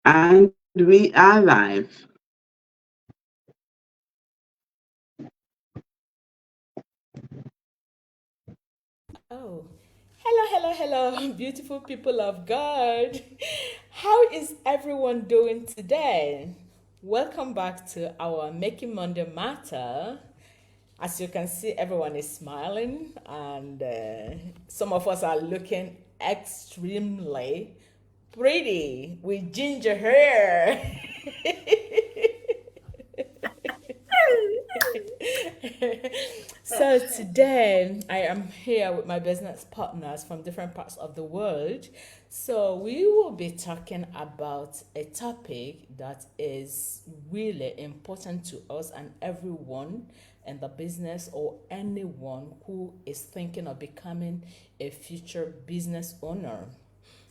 And we are live. Oh, hello, beautiful people of God. How is everyone doing today? Welcome back to our Making Monday Matter. As you can see, everyone is smiling, and some of us are looking extremely pretty with ginger hair. So today I am here with my business partners from different parts of the world. So we will be talking about a topic that is really important to us and everyone in the business or anyone who is thinking of becoming a future business owner.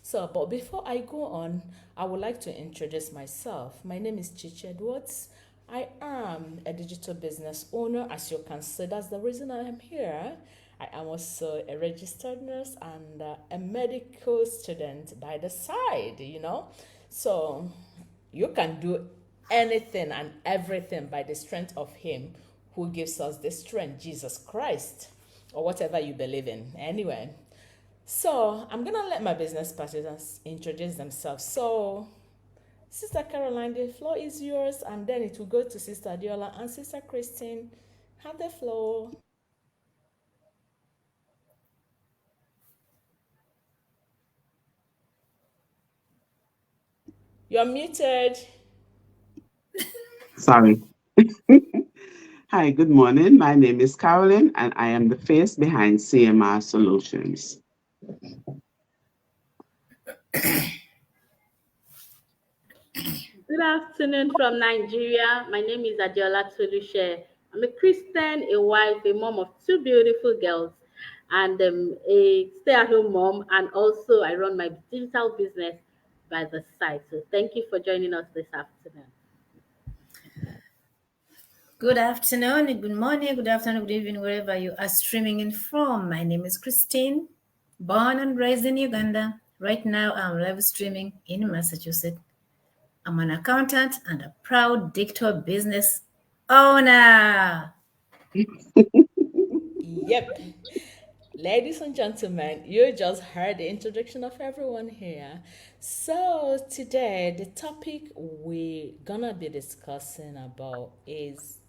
So, but before I go on, I would like to introduce myself. My name is Chichi Edwards. I am a digital business owner. As you can see, that's the reason I am here. I am also a registered nurse and a medical student by the side. So, you can do anything and everything by the strength of Him who gives us the strength, Jesus Christ, or whatever you believe in. Anyway, so I'm gonna let my business partners introduce themselves. So, Sister Caroline, the floor is yours, and then it will go to Sister Adiola and Sister Christine. Have the floor. You're muted. Sorry. Hi, good morning. My name is Carolyn, and I am the face behind CMR Solutions. Good afternoon from Nigeria. My name is Adiola Tolushe. I'm a Christian, a wife, a mom of two beautiful girls, and a stay-at-home mom. And also, I run my digital business by the side. So, thank you for joining us this afternoon. Good afternoon, good morning, good afternoon, good evening, wherever you are streaming in from. My name is Christine, born and raised in Uganda. Right now, I'm live streaming in Massachusetts. I'm an accountant and a proud digital business owner. Yep. Ladies and gentlemen, you just heard the introduction of everyone here. So, today, the topic we're gonna be discussing about is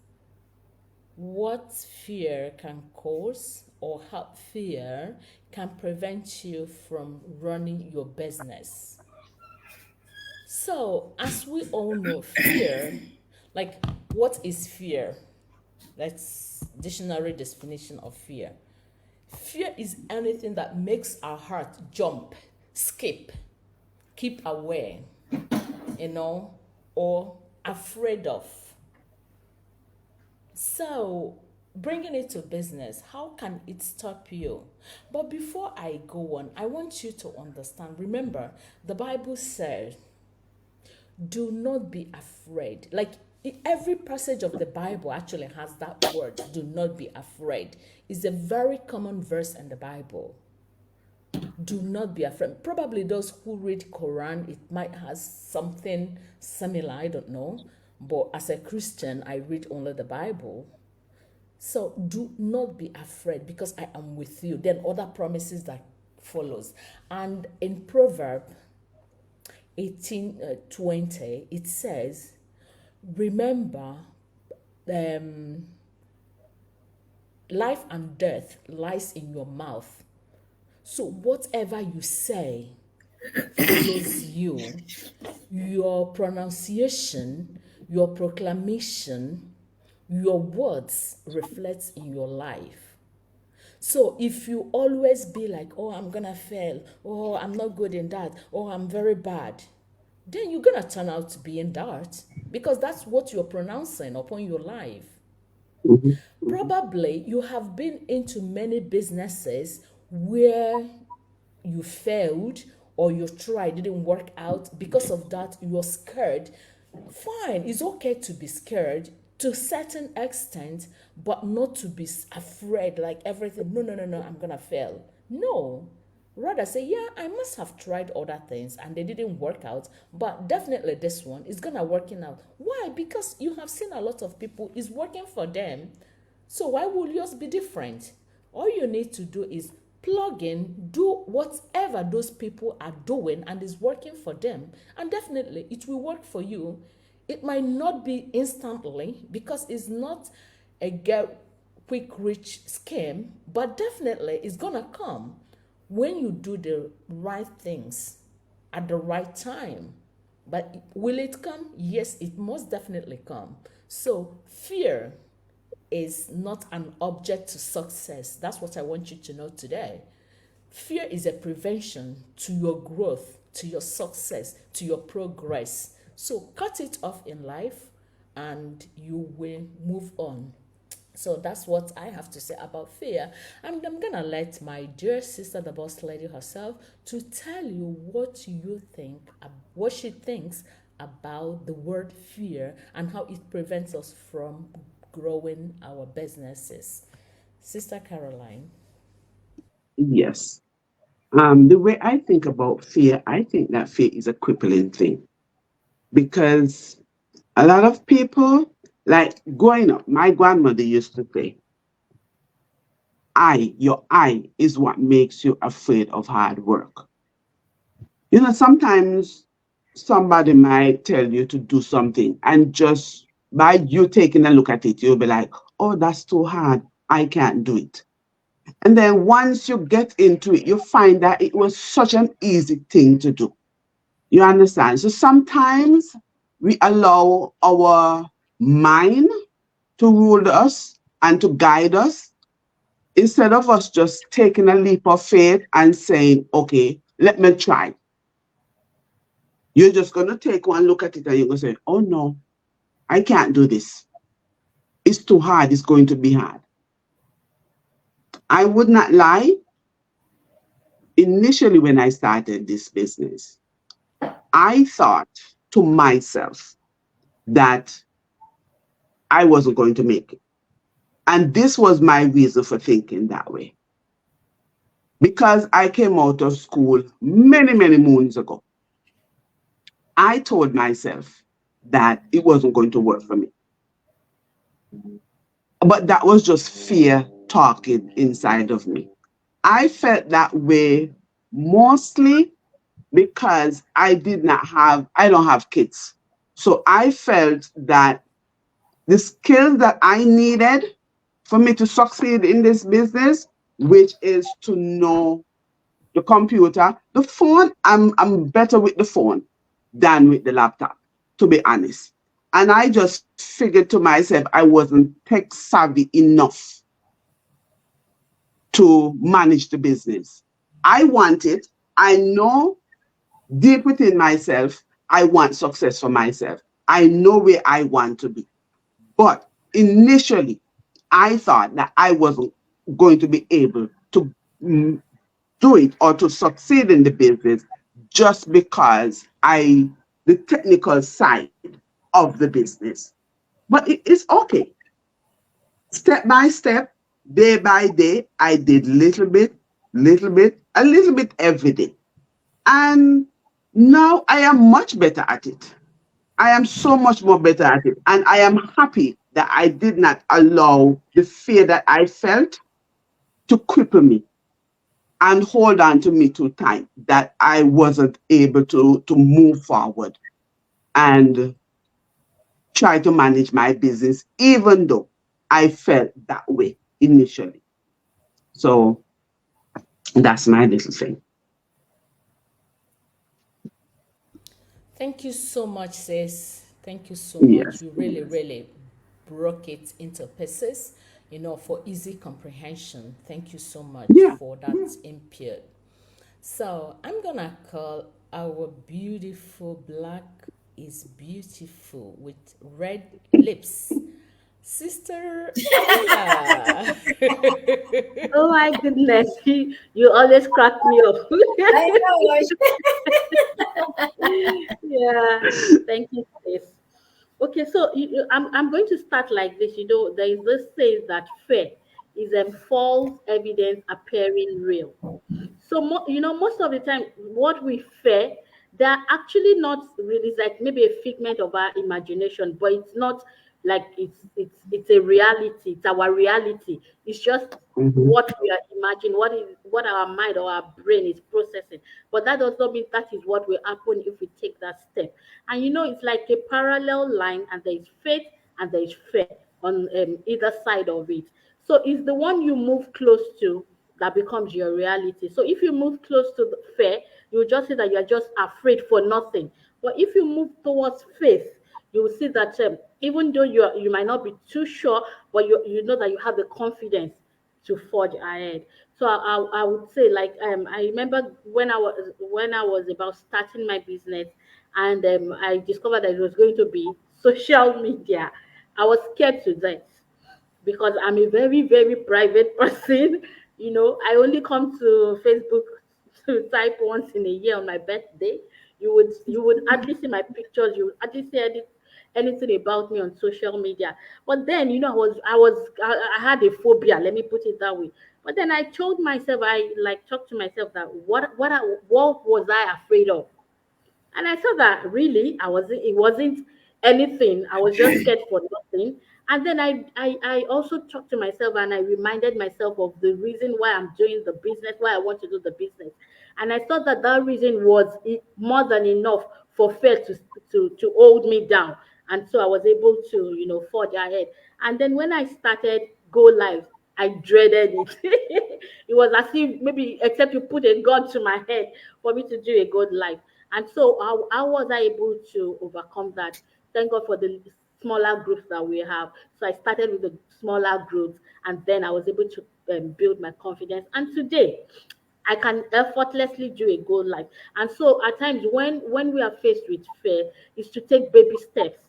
what fear can cause or how fear can prevent you from running your business. So, as we all know, fear, like what is fear? Let's dictionary definition of fear. Fear is anything that makes our heart jump, skip, keep away, you know, or afraid of. So, bringing it to business, how can it stop you? But before I go on, I want you to understand. Remember, the Bible said, do not be afraid. Like every passage of the Bible actually has that word, do not be afraid. It's a very common verse in the Bible. Do not be afraid. Probably those who read Quran, it might have something similar, I don't know. But as a Christian, I read only the Bible. So do not be afraid because I am with you. Then other promises that follows. And in Proverb 18:20, it says, remember, um, life and death lies in your mouth. So whatever you say follows you. Your pronunciation, your proclamation, your words reflects in your life. So if you always be like, oh, I'm gonna fail, oh, I'm not good in that, oh, I'm very bad, then you're gonna turn out to be in that because that's what you're pronouncing upon your life. Mhm, mhm. Probably you have been into many businesses where you failed or you tried, didn't work out. Because of that, you're scared. Fine, it's okay to be scared to a certain extent, but not to be afraid like everything. No, no, no, no, I'm gonna fail. No, Rather say, yeah, I must have tried other things and they didn't work out, but definitely this one is gonna working out. Why? Because you have seen a lot of people is working for them. So why will yours be different? All you need to do is plug in, do whatever those people are doing and is working for them, and definitely it will work for you. It might not be instantly because it's not a get quick rich scheme, but definitely it's gonna come when you do the right things at the right time. But will it come? Yes, it must definitely come. So fear is not an object to success. That's what I want you to know today. Fear is a prevention to your growth, to your success, to your progress. So cut it off in life and you will move on. So that's what I have to say about fear. And I'm gonna let my dear sister, the boss lady herself, to tell you what you think, what she thinks about the word fear and how it prevents us from growing our businesses. Sister Caroline. Yes. The way I think about fear, I think that fear is a crippling thing because a lot of people, like growing up, my grandmother used to say, your eye is what makes you afraid of hard work. Sometimes somebody might tell you to do something, and just by you taking a look at it, you'll be like, oh, that's too hard. I can't do it. And then once you get into it, you find that it was such an easy thing to do. You understand? So sometimes we allow our mind to rule us and to guide us instead of us just taking a leap of faith and saying, okay, let me try. You're just going to take one look at it and you're going to say, oh no, I can't do this. It's too hard. It's going to be hard. I would not lie. Initially, when I started this business, I thought to myself that I wasn't going to make it. And this was my reason for thinking that way. Because I came out of school many, many moons ago. I told myself that it wasn't going to work for me. But that was just fear talking inside of me. I felt that way mostly because I don't have kids. So I felt that the skills that I needed for me to succeed in this business, which is to know the computer, the phone, I'm better with the phone than with the laptop, to be honest. And I just figured to myself I wasn't tech savvy enough to manage the business. I want it. I know deep within myself, I want success for myself. I know where I want to be. But initially, I thought that I wasn't going to be able to do it or to succeed in the business just because the technical side of the business. But it's okay. Step by step, day by day, I did a little bit every day. And now I am much better at it. I am so much more better at it. And I am happy that I did not allow the fear that I felt to cripple me and hold on to me too tight, that I wasn't able to move forward and try to manage my business, even though I felt that way initially. So that's my little thing. Thank you so much, sis. Thank you so much. Yes. You really, really broke it into pieces, for easy comprehension. Thank you so much Yeah. for that input. So I'm gonna call our beautiful black is beautiful with red lips. Sister Ella. Oh my goodness, you always crack me up. I know. Yeah, thank you, sis. Okay, so I'm going to start like this. There is this says that fear is a false evidence appearing real. So, most of the time, what we fear, they're actually not really, it's like maybe a figment of our imagination, but it's not like it's a reality. It's our reality. It's just Mhm. what we are imagining, what our mind or our brain is processing. But that does not mean that is what will happen if we take that step. And it's like a parallel line, and there is faith and there is fear on either side of it. So it's the one you move close to that becomes your reality. So if you move close to the fear, you will just see that you're just afraid for nothing. But if you move towards faith, you will see that even though you might not be too sure, but you know that you have the confidence to forge ahead. So I would say, like, I remember when I was about starting my business, and I discovered that it was going to be social media. I was scared to death because I'm a very, very private person. I only come to Facebook to type once in a year on my birthday. You would hardly see my pictures. You would hardly see anything about me on social media. But then, I had a phobia. Let me put it that way. But then I told myself, I like talked to myself that what was I afraid of? And I saw that really it wasn't anything. I was just scared for nothing. And then I also talked to myself, and I reminded myself of the reason why I'm doing the business, why I want to do the business. And I thought that reason was more than enough for fear to hold me down. And so I was able to, forge ahead. And then when I started Go Live, I dreaded it. It was as if, maybe, except you put a gun to my head for me to do a Go Live. And so how was I able to overcome that? Thank God for the smaller groups that we have. So I started with the smaller groups, and then I was able to build my confidence. And today, I can effortlessly do a Go Live. And so at times, when we are faced with fear, is to take baby steps.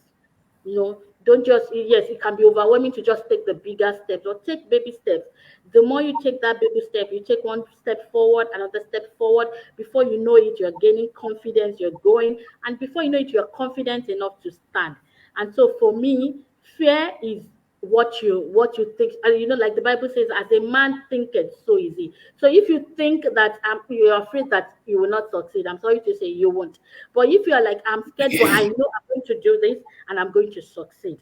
Don't just, yes, it can be overwhelming to just take the bigger steps, or take baby steps. The more you take that baby step, you take one step forward, another step forward. Before you know it, you're gaining confidence, you're going, and before you know it, you're confident enough to stand. And so for me, fear is what you think. And like the Bible says, as a man thinketh, so is he. So if you think that you're afraid that you will not succeed, I'm sorry to say, you won't. But if you're like, I'm scared, but I know I'm going to do this and I'm going to succeed,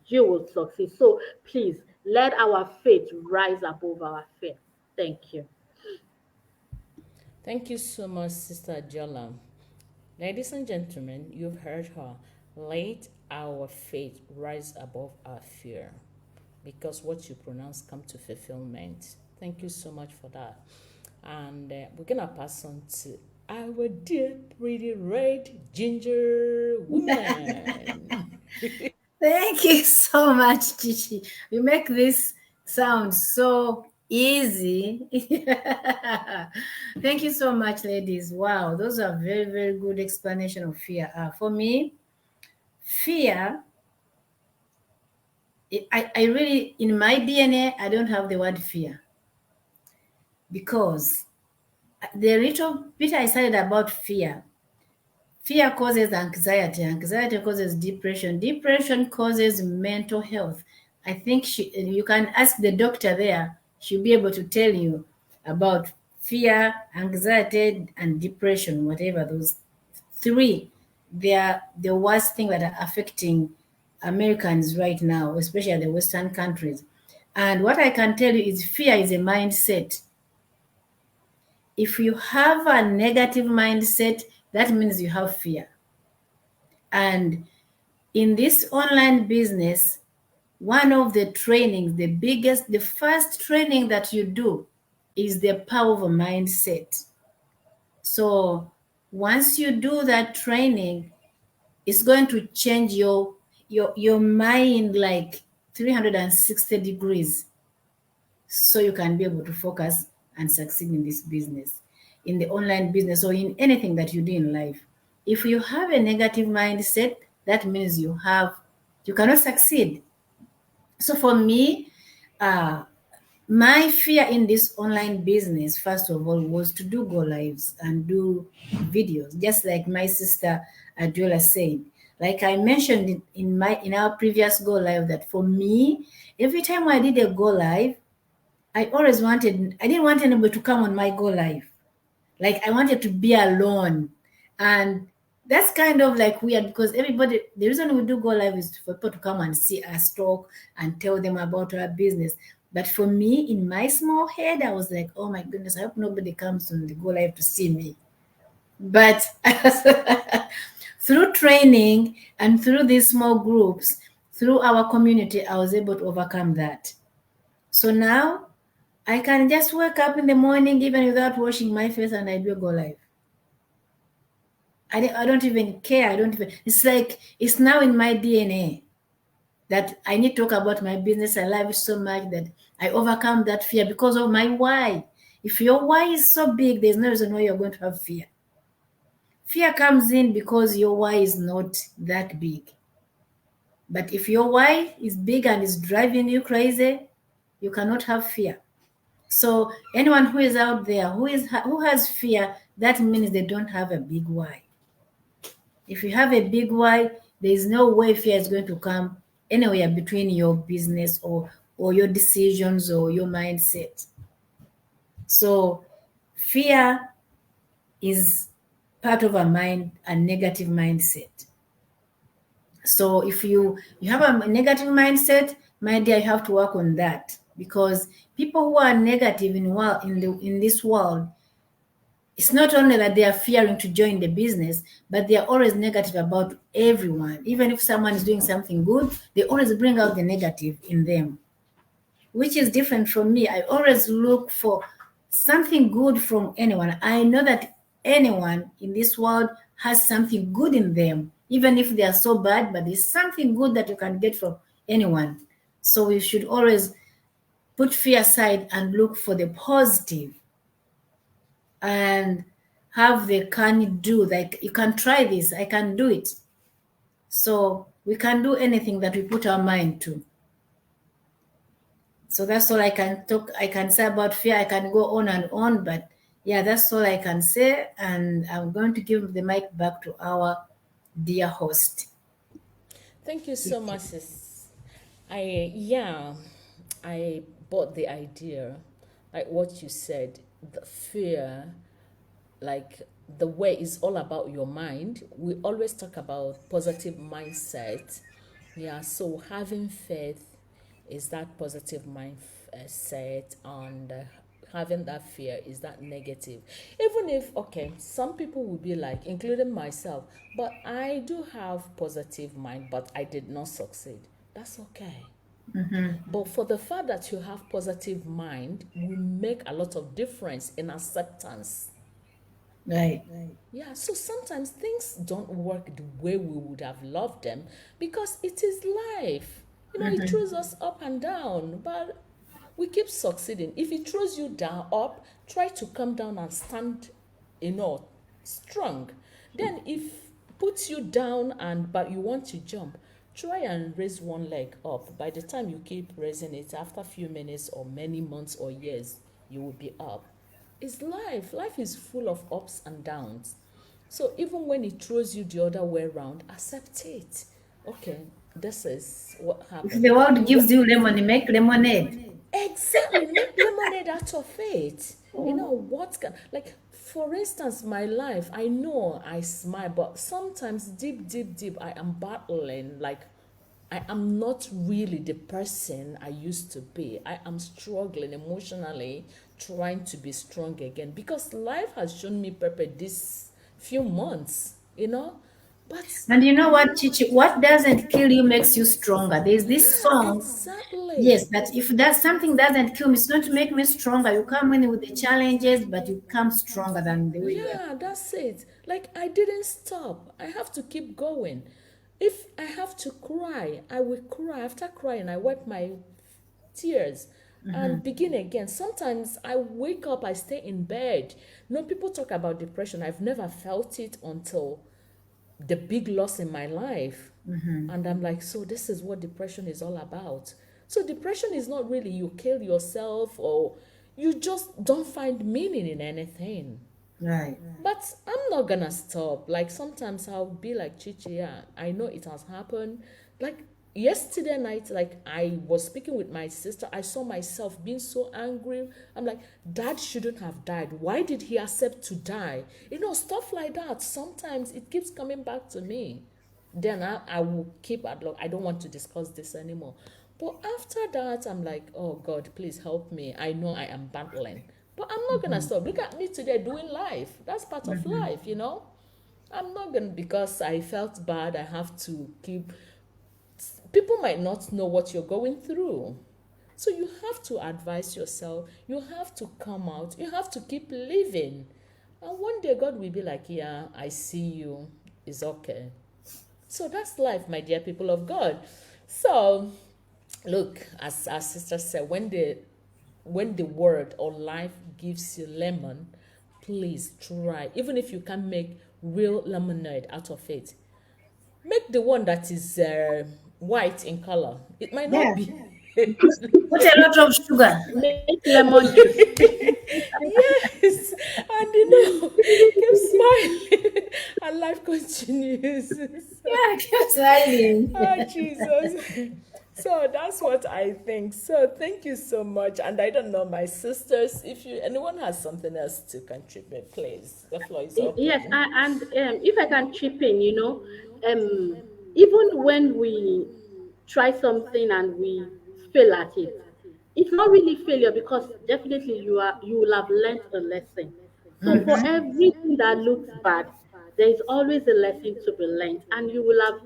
you will succeed. So please, let our faith rise above our fear. Thank you. Thank you so much, Sister Jola. Ladies and gentlemen, you've heard her. Let our faith rise above our fear, because what you pronounce come to fulfillment. Thank you so much for that. And we're gonna pass on to our dear, pretty, red ginger woman. Thank you so much, Chichi. You make this sound so easy. Thank you so much, ladies. Wow, those are very, very good explanation of fear. For me, fear, I really, in my DNA, I don't have the word fear, because the little bit I studied about fear causes anxiety causes depression causes mental health. I think you can ask the doctor there. She'll be able to tell you about fear, anxiety, and depression, whatever those three. They are the worst thing that are affecting Americans right now, especially the Western countries. And what I can tell you is fear is a mindset. If you have a negative mindset, that means you have fear. And in this online business, one of the trainings, the first training that you do is the power of a mindset. So once you do that training, it's going to change your mind like 360 degrees, so you can be able to focus and succeed in this business, in the online business, or in anything that you do in life. If you have a negative mindset, that means you cannot succeed. So for me, my fear in this online business, first of all, was to do go lives and do videos, just like my sister Adiola said. Like I mentioned in our previous go live, that for me, every time I did a go live, I didn't want anybody to come on my go live. Like I wanted to be alone. And that's kind of like weird because everybody, the reason we do go live is for people to come and see us talk and tell them about our business. But for me, in my small head, I was like, oh my goodness, I hope nobody comes on the go live to see me. But through training and through these small groups, through our community, I was able to overcome that. So now I can just wake up in the morning even without washing my face and I do go live. I don't even care. It's like it's now in my DNA that I need to talk about my business. I love it so much that I overcome that fear because of my why. If your why is so big, there's no reason why you're going to have fear. Fear comes in because your why is not that big. But if your why is big and is driving you crazy, you cannot have fear. So anyone who is out there who has fear, that means they don't have a big why. If you have a big why, there is no way fear is going to come anywhere between your business or your decisions or your mindset. So fear is part of a negative mindset. So if you have a negative mindset, my dear, you have to work on that because people who are negative in this world, it's not only that they are fearing to join the business, but they are always negative about everyone. Even if someone is doing something good, they always bring out the negative in them, which is different from me. I always look for something good from anyone. I know that anyone in this world has something good in them, even if they are so bad, but there's something good that you can get from anyone. So we should always put fear aside and look for the positive and have the can do, like you can try this, I can do it. So we can do anything that we put our mind to. So that's all I can say about fear. I can go on and on, but yeah, that's all I can say. And I'm going to give the mic back to our dear host. Thank you so much, sis. I bought the idea, like what you said, the fear, like the way is all about your mind. We always talk about positive mindset. Yeah, so having faith is that positive mindset, and having that fear is that negative. Even if, okay, some people will be like, including myself, but I do have positive mind, but I did not succeed. That's okay. But for the fact that you have positive mind will make a lot of difference in acceptance. Right. Yeah, so sometimes things don't work the way we would have loved them because it is life. It throws us up and down, but we keep succeeding. If it throws you down up, try to come down and stand, strong. Then if puts you down but you want to jump, try and raise one leg up. By the time you keep raising it, after a few minutes or many months or years, you will be up. It's life. Life is full of ups and downs. So even when it throws you the other way around, accept it. Okay, this is what If happened. the world gives you lemon, make lemonade. Exactly, make lemonade out of it. What can, like, for instance, my life, I know I smile, but sometimes deep, deep, deep, I am battling. Like, I am not really the person I used to be. I am struggling emotionally, trying to be strong again because life has shown me pepper this few months. But And you know what, Chichi? What doesn't kill you makes you stronger. There's this yeah, song. exactly. Yes, that if something doesn't kill me, it's not to make me stronger. You come in with the challenges, but you come stronger than the way you are. Yeah, that's it. Like, I didn't stop. I have to keep going. If I have to cry, I will cry. After crying, I wipe my tears and begin again. Sometimes I wake up, I stay in bed. People talk about depression. I've never felt it until the big loss in my life. And I'm like, so this is what depression is all about. So depression is not really you kill yourself or you just don't find meaning in anything. Right. But I'm not gonna stop. Like sometimes I'll be like, Chichi, yeah, I know it has happened. Like yesterday night, like I was speaking with my sister, I saw myself being so angry. I'm like, Dad shouldn't have died. Why did he accept to die? Stuff like that. Sometimes it keeps coming back to me. Then I will keep at look. I don't want to discuss this anymore. But after that, I'm like, oh God, please help me. I know I am battling, but I'm not gonna stop. Look at me today doing life. That's part of life, I'm not gonna, because I felt bad, I have to keep. People might not know what you're going through. So you have to advise yourself. You have to come out. You have to keep living. And one day God will be like, yeah, I see you. It's okay. So that's life, my dear people of God. So look, as our sister said, when the word or life gives you lemon, please try. Even if you can make real lemonade out of it, make the one that is white in color. It might not Yeah. be. Put a lot of sugar. Make lemon juice. Yes, and keep smiling, and life continues. Yeah, keep smiling. Oh, Jesus. So that's what I think. So thank you so much. And I don't know, my sisters, if anyone has something else to contribute, please. The floor is open. Yes, and if I can chip in, even when we try something and we fail at it, it's not really failure, because definitely you will have learned a lesson. So for everything that looks bad, there is always a lesson to be learned, and you will have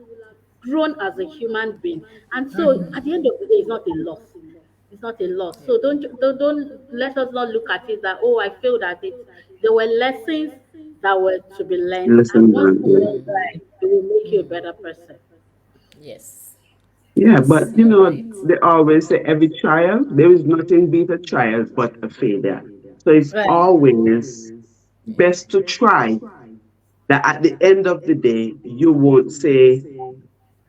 grown as a human being. And so at the end of the day, it's not a loss. It's not a loss. So don't let us not look at it that, oh, I failed at it. There were lessons that were to be learned, Lesson and once learned. you learn that, it will make you a better person. Yes. Yeah, but Right. they always say every trial, there is nothing beat a trial but a failure. So it's Right. always best to try that at the end of the day, you won't say,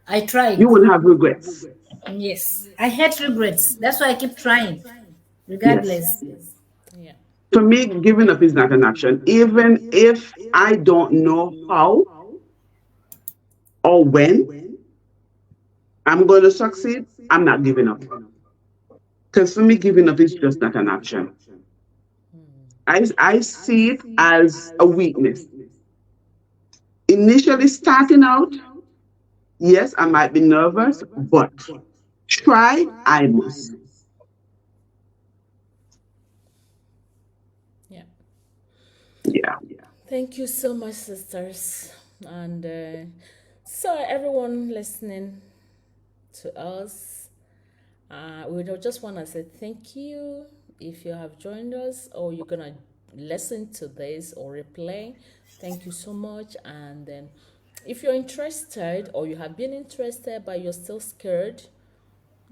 I tried. you won't have regrets. Yes. I hate regrets. That's why I keep trying, Yes. regardless. Yeah. For me, giving up is not an option. Even if I don't know how or when I'm going to succeed, I'm not giving up. Because for me, giving up is just not an option. I see it as a weakness. Initially starting out, yes, I might be nervous, but try I must. Yeah. Yeah. Thank you so much, sisters. And so, everyone listening to us, we just want to say thank you if you have joined us or you're going to listen to this or replay. Thank you so much. And if you're interested or you have been interested but you're still scared,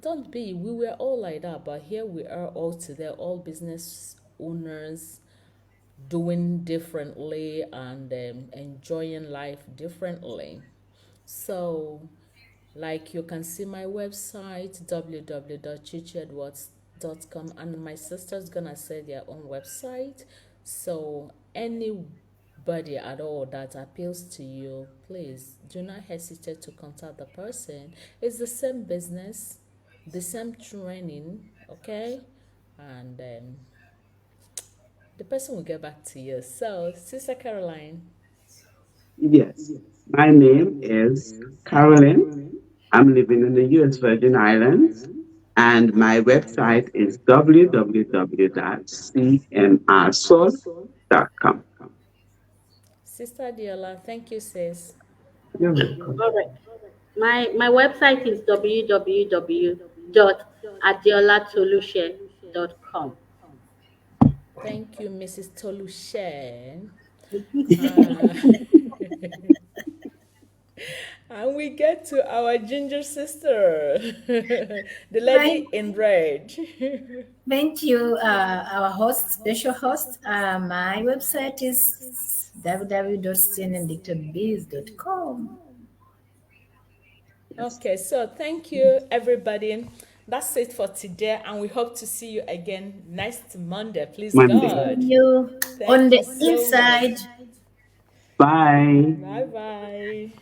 don't be. We were all like that, but here we are all today, all business owners doing differently and enjoying life differently. So, like, you can see my website www.chichiedwards.com, and my sister's gonna say their own website. So anybody at all that appeals to you, please do not hesitate to contact the person. It's the same business, the same training, okay? And the person will get back to you. So, Sister Caroline. Yes. My name is Carolyn. I'm living in the US Virgin Islands, and my website is www.cmrsource.com. Sister Diola, thank you, sis. You're welcome. All right. My website is www.adiolatoluche.com. Thank you, Mrs. Tolushe. And we get to our ginger sister, the lady in red. Thank you, our host, special host. My website is www.stinandictorbiz.com. Okay, so thank you, everybody. That's it for today, and we hope to see you again next Monday. Please, Monday. God. You Thank on the you so inside. much. Bye. Bye bye.